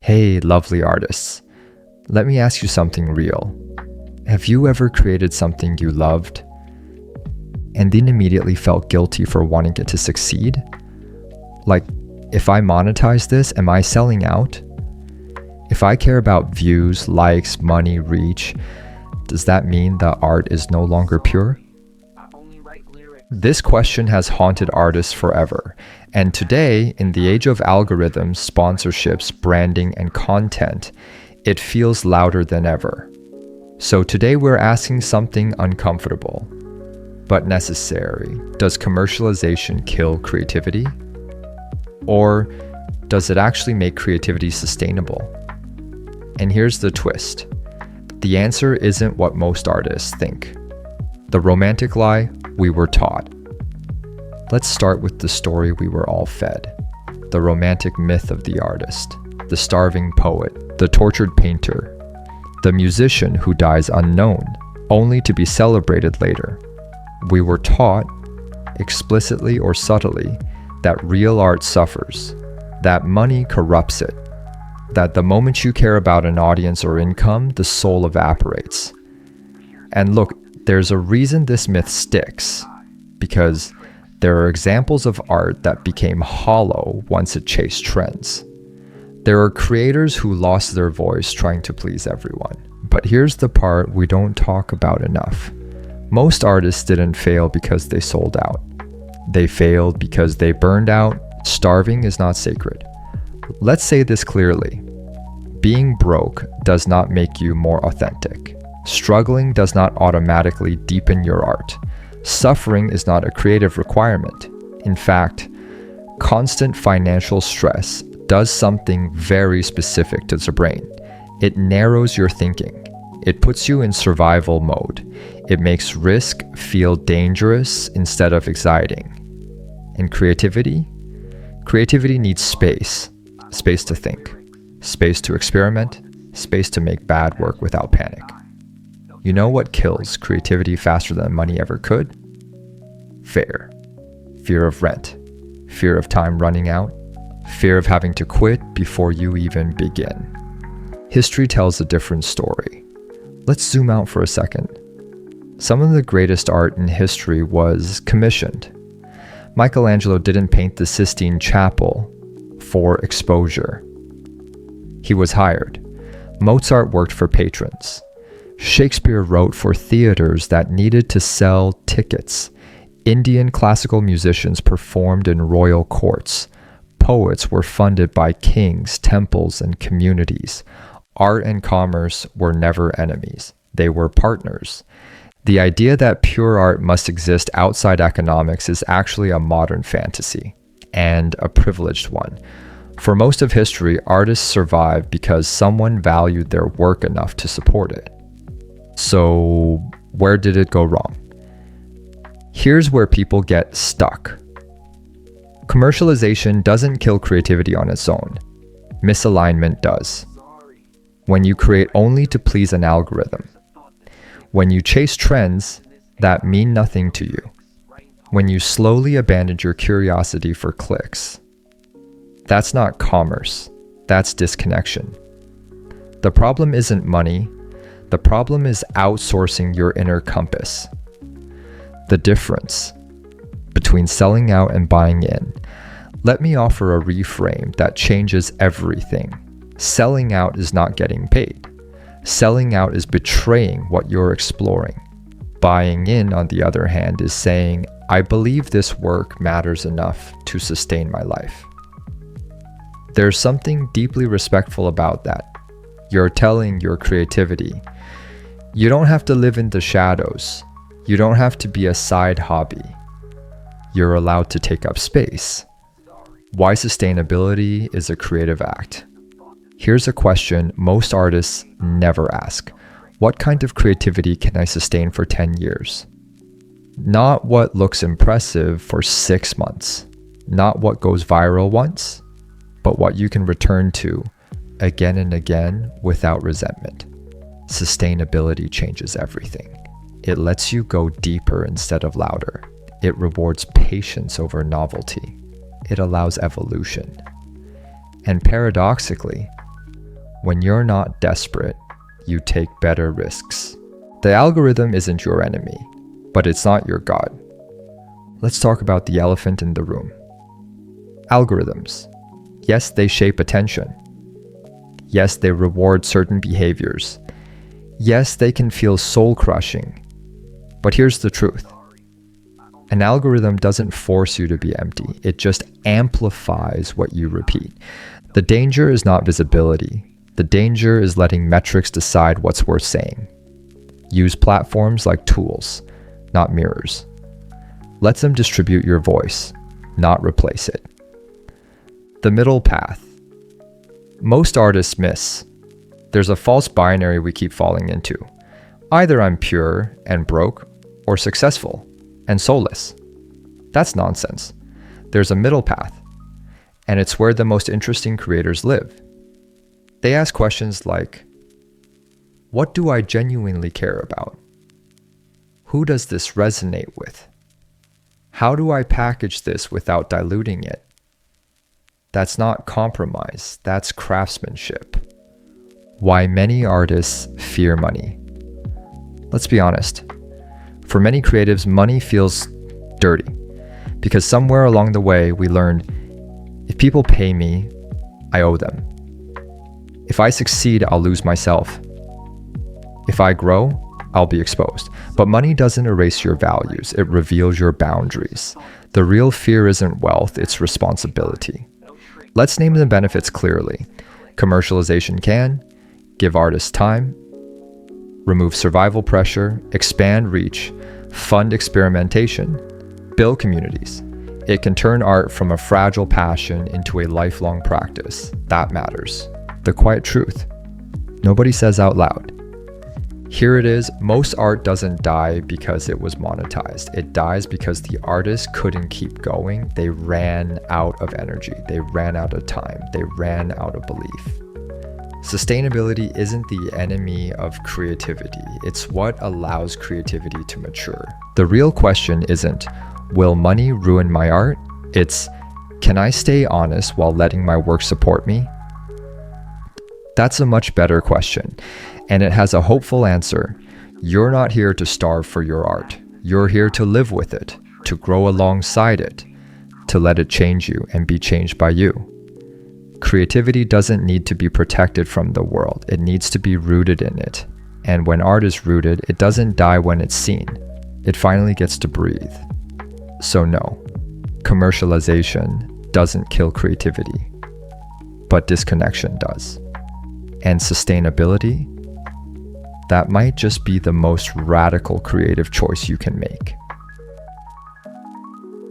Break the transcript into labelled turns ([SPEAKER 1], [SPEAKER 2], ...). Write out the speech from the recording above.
[SPEAKER 1] Hey, lovely artists. Let me ask you something real. Have you ever created something you loved and then immediately felt guilty for wanting it to succeed? Like, if I monetize this, am I selling out? If I care about views, likes, money, reach, does that mean the art is no longer pure? This question has haunted artists forever, and today, in the age of algorithms, sponsorships, branding, and content, it feels louder than ever. So today we're asking something uncomfortable, but necessary. Does commercialization kill creativity? Or does it actually make creativity sustainable? And here's the twist. The answer isn't what most artists think. The romantic lie we were taught. Let's start with the story we were all fed. The romantic myth of the artist, the starving poet, the tortured painter, the musician who dies unknown, only to be celebrated later. We were taught, explicitly or subtly, that real art suffers, that money corrupts it, that the moment you care about an audience or income, the soul evaporates. And look, there's a reason this myth sticks, because there are examples of art that became hollow once it chased trends. There are creators who lost their voice trying to please everyone. But here's the part we don't talk about enough. Most artists didn't fail because they sold out. They failed because they burned out. Starving is not sacred. Let's say this clearly. Being broke does not make you more authentic. Struggling does not automatically deepen your art. Suffering is not a creative requirement. In fact, constant financial stress does something very specific to the brain. It narrows your thinking. It puts you in survival mode. It makes risk feel dangerous instead of exciting. And creativity? Creativity needs space. Space to think. Space to experiment. Space to make bad work without panic. You know what kills creativity faster than money ever could? Fear. Fear of rent. Fear of time running out. Fear of having to quit before you even begin. History tells a different story. Let's zoom out for a second. Some of the greatest art in history was commissioned. Michelangelo didn't paint the Sistine Chapel for exposure. He was hired. Mozart worked for patrons. Shakespeare wrote for theaters that needed to sell tickets. Indian classical musicians performed in royal courts. Poets were funded by kings, temples, and communities. Art and commerce were never enemies. They were partners. The idea that pure art must exist outside economics is actually a modern fantasy, and a privileged one. For most of history, artists survived because someone valued their work enough to support it. So, where did it go wrong? Here's where people get stuck. Commercialization doesn't kill creativity on its own. Misalignment does. When you create only to please an algorithm. When you chase trends that mean nothing to you. When you slowly abandon your curiosity for clicks. That's not commerce. That's disconnection. The problem isn't money. The problem is outsourcing your inner compass. The difference between selling out and buying in. Let me offer a reframe that changes everything. Selling out is not getting paid. Selling out is betraying what you're exploring. Buying in, on the other hand, is saying, I believe this work matters enough to sustain my life. There's something deeply respectful about that. You're telling your creativity, you don't have to live in the shadows. You don't have to be a side hobby. You're allowed to take up space. Why sustainability is a creative act. Here's a question most artists never ask. What kind of creativity can I sustain for 10 years? Not what looks impressive for 6 months. Not what goes viral once, but what you can return to again and again without resentment. Sustainability changes everything. It lets you go deeper instead of louder. It rewards patience over novelty. It allows evolution. And paradoxically, When you're not desperate, you take better risks. The algorithm isn't your enemy, but it's not your god. Let's talk about the elephant in the room. Algorithms. Yes, they shape attention. Yes, they reward certain behaviors. Yes, they can feel soul-crushing. But here's the truth. An algorithm doesn't force you to be empty. It just amplifies what you repeat. The danger is not visibility. The danger is letting metrics decide what's worth saying. Use platforms like tools, not mirrors. Let them distribute your voice, not replace it. The middle path. Most artists miss. There's a false binary we keep falling into. Either I'm pure and broke, or successful and soulless. That's nonsense. There's a middle path, and it's where the most interesting creators live. They ask questions like, what do I genuinely care about? Who does this resonate with? How do I package this without diluting it? That's not compromise, that's craftsmanship. Why many artists fear money. Let's be honest. For many creatives, money feels dirty because somewhere along the way we learned, if people pay me, I owe them. If I succeed, I'll lose myself. If I grow, I'll be exposed. But money doesn't erase your values, it reveals your boundaries. The real fear isn't wealth, it's responsibility. Let's name the benefits clearly. Commercialization can give artists time, remove survival pressure, expand reach, fund experimentation, build communities. It can turn art from a fragile passion into a lifelong practice. That matters. The quiet truth. Nobody says out loud. Here it is, most art doesn't die because it was monetized. It dies because the artist couldn't keep going. They ran out of energy. They ran out of time. They ran out of belief. Sustainability isn't the enemy of creativity. It's what allows creativity to mature. The real question isn't, will money ruin my art? It's, can I stay honest while letting my work support me? That's a much better question, and it has a hopeful answer. You're not here to starve for your art. You're here to live with it, to grow alongside it, to let it change you and be changed by you. Creativity doesn't need to be protected from the world. It needs to be rooted in it. And when art is rooted, it doesn't die when it's seen. It finally gets to breathe. So no, commercialization doesn't kill creativity, but disconnection does. And sustainability, that might just be the most radical creative choice you can make.